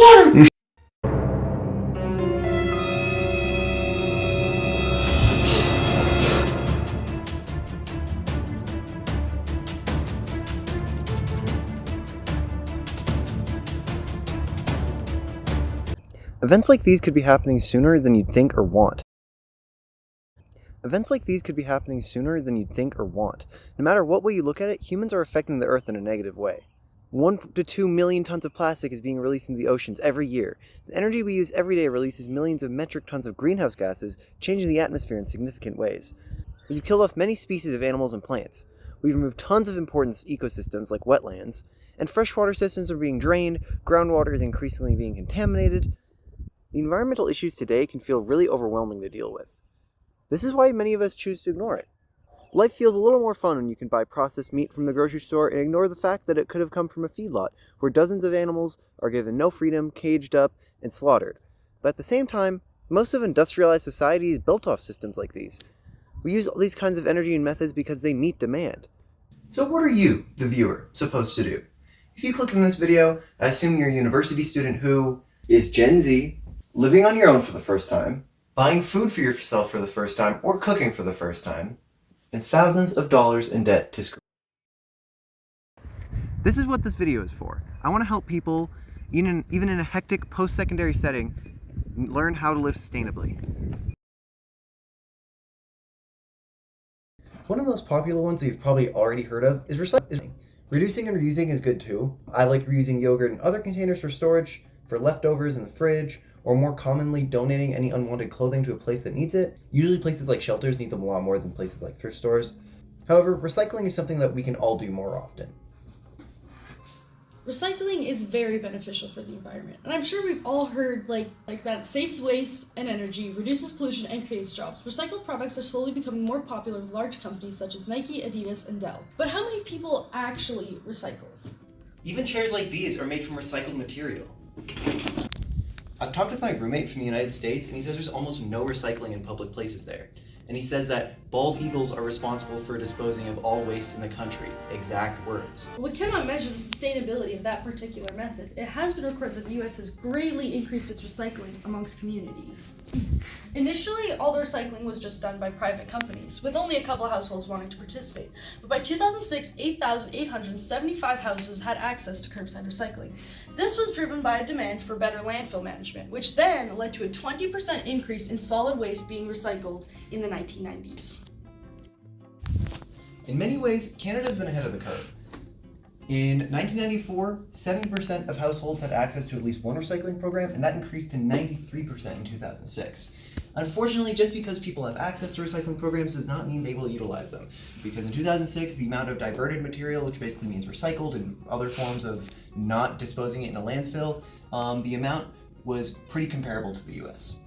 water! Events like these could be happening sooner than you'd think or want. No matter what way you look at it, humans are affecting the Earth in a negative way. 1 to 2 million tons of plastic is being released into the oceans every year. The energy we use every day releases millions of metric tons of greenhouse gases, changing the atmosphere in significant ways. We've killed off many species of animals and plants. We've removed tons of important ecosystems like wetlands, and freshwater systems are being drained, groundwater is increasingly being contaminated. The environmental issues today can feel really overwhelming to deal with. This is why many of us choose to ignore it. Life feels a little more fun when you can buy processed meat from the grocery store and ignore the fact that it could have come from a feedlot where dozens of animals are given no freedom, caged up, and slaughtered. But at the same time, most of industrialized society is built off systems like these. We use all these kinds of energy and methods because they meet demand. So what are you, the viewer, supposed to do? If you click on this video, I assume you're a university student who is Gen Z, living on your own for the first time, buying food for yourself for the first time, or cooking for the first time, and thousands of dollars in debt to school. This is what this video is for. I want to help people, even in a hectic post-secondary setting, learn how to live sustainably. One of the most popular ones that you've probably already heard of is recycling. Reducing and reusing is good too. I like reusing yogurt and other containers for storage, for leftovers in the fridge, or more commonly donating any unwanted clothing to a place that needs it. Usually places like shelters need them a lot more than places like thrift stores. However, recycling is something that we can all do more often. Recycling is very beneficial for the environment, and I'm sure we've all heard like that it saves waste and energy, reduces pollution, and creates jobs. Recycled products are slowly becoming more popular with large companies such as Nike, Adidas, and Dell. But how many people actually recycle? Even chairs like these are made from recycled material. I've talked with my roommate from the United States, and he says there's almost no recycling in public places there. And he says that bald eagles are responsible for disposing of all waste in the country. Exact words. We cannot measure the sustainability of that particular method. It has been recorded that the US has greatly increased its recycling amongst communities. Initially, all the recycling was just done by private companies, with only a couple households wanting to participate. But by 2006, 8,875 houses had access to curbside recycling. This was driven by a demand for better landfill management, which then led to a 20% increase in solid waste being recycled in the 1990s. In many ways, Canada's been ahead of the curve. In 1994, 70% of households had access to at least one recycling program, and that increased to 93% in 2006. Unfortunately, just because people have access to recycling programs does not mean they will utilize them. Because in 2006, the amount of diverted material, which basically means recycled and other forms of not disposing it in a landfill, the amount was pretty comparable to the US.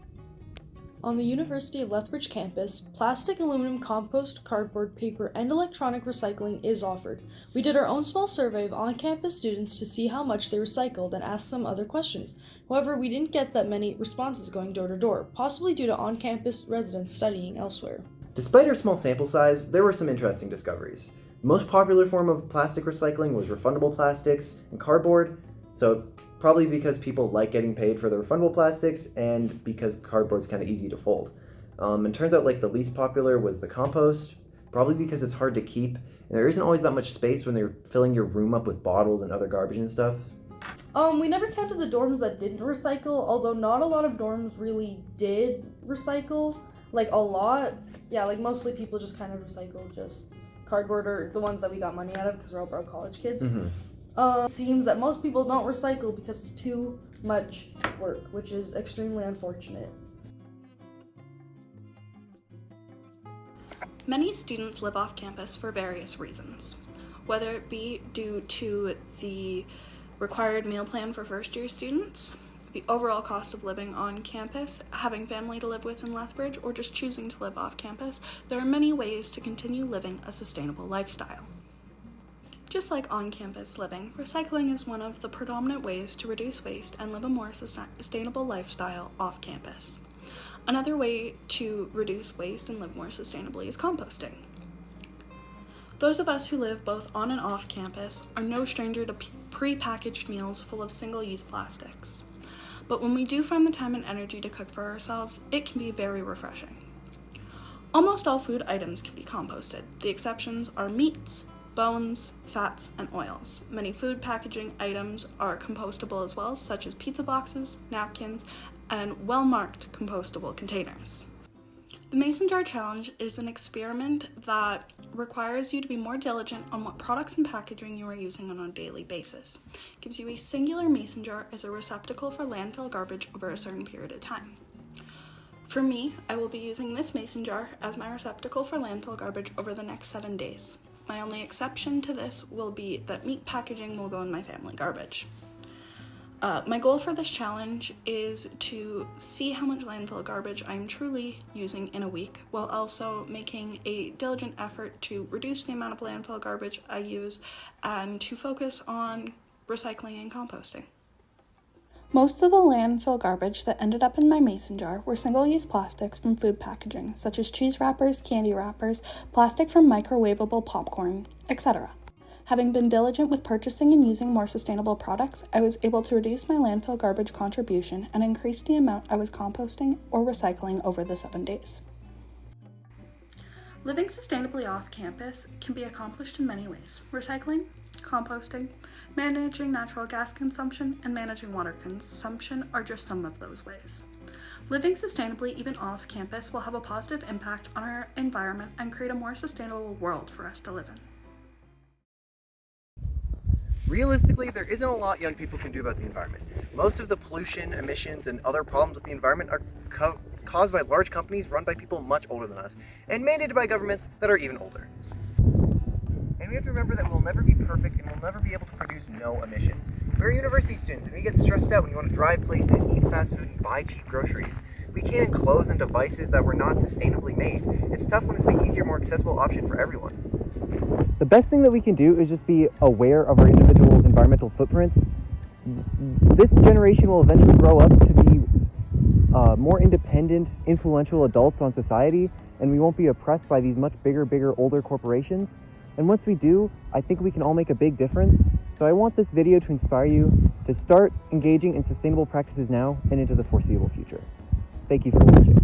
On the University of Lethbridge campus, plastic, aluminum, compost, cardboard, paper, and electronic recycling is offered. We did our own small survey of on-campus students to see how much they recycled and asked them other questions. However, we didn't get that many responses going door to door, possibly due to on-campus residents studying elsewhere. Despite our small sample size, there were some interesting discoveries. The most popular form of plastic recycling was refundable plastics and cardboard, so probably because people like getting paid for the refundable plastics and because cardboard's kind of easy to fold. And turns out the least popular was the compost, probably because it's hard to keep, and there isn't always that much space when they're filling your room up with bottles and other garbage and stuff. We never counted the dorms that didn't recycle, although not a lot of dorms really did recycle, a lot. Yeah, mostly people just kind of recycle just cardboard, or the ones that we got money out of because we're all broke college kids. Mm-hmm. It seems that most people don't recycle because it's too much work, which is extremely unfortunate. Many students live off campus for various reasons, whether it be due to the required meal plan for first-year students, the overall cost of living on campus, having family to live with in Lethbridge, or just choosing to live off campus. There are many ways to continue living a sustainable lifestyle. Just like on-campus living, recycling is one of the predominant ways to reduce waste and live a more sustainable lifestyle off campus. Another way to reduce waste and live more sustainably is composting. Those of us who live both on and off campus are no stranger to pre-packaged meals full of single-use plastics. but when we do find the time and energy to cook for ourselves, it can be very refreshing. Almost all food items can be composted. The exceptions are meats, bones, fats, and oils. Many food packaging items are compostable as well, such as pizza boxes, napkins, and well-marked compostable containers. The Mason Jar Challenge is an experiment that requires you to be more diligent on what products and packaging you are using on a daily basis. It gives you a singular mason jar as a receptacle for landfill garbage over a certain period of time. For me, I will be using this mason jar as my receptacle for landfill garbage over the next 7 days. My only exception to this will be that meat packaging will go in my family garbage. My goal for this challenge is to see how much landfill garbage I am truly using in a week, while also making a diligent effort to reduce the amount of landfill garbage I use and to focus on recycling and composting. Most of the landfill garbage that ended up in my mason jar were single-use plastics from food packaging, such as cheese wrappers, candy wrappers, plastic from microwavable popcorn, etc. Having been diligent with purchasing and using more sustainable products, I was able to reduce my landfill garbage contribution and increase the amount I was composting or recycling over the 7 days. Living sustainably off campus can be accomplished in many ways. Recycling, composting, managing natural gas consumption, and managing water consumption are just some of those ways. Living sustainably even off campus will have a positive impact on our environment and create a more sustainable world for us to live in. Realistically, there isn't a lot young people can do about the environment. Most of the pollution, emissions, and other problems with the environment are caused by large companies run by people much older than us, and mandated by governments that are even older. And we have to remember that we'll never be perfect and we'll never be able to produce no emissions. We're university students and we get stressed out when we want to drive places, eat fast food, and buy cheap groceries. We can't enclose in devices that were not sustainably made. It's tough when it's the easier, more accessible option for everyone. The best thing that we can do is just be aware of our individual environmental footprints. This generation will eventually grow up to be more independent, influential adults on society, and we won't be oppressed by these much bigger, older corporations. And once we do, I think we can all make a big difference. So I want this video to inspire you to start engaging in sustainable practices now and into the foreseeable future. Thank you for watching.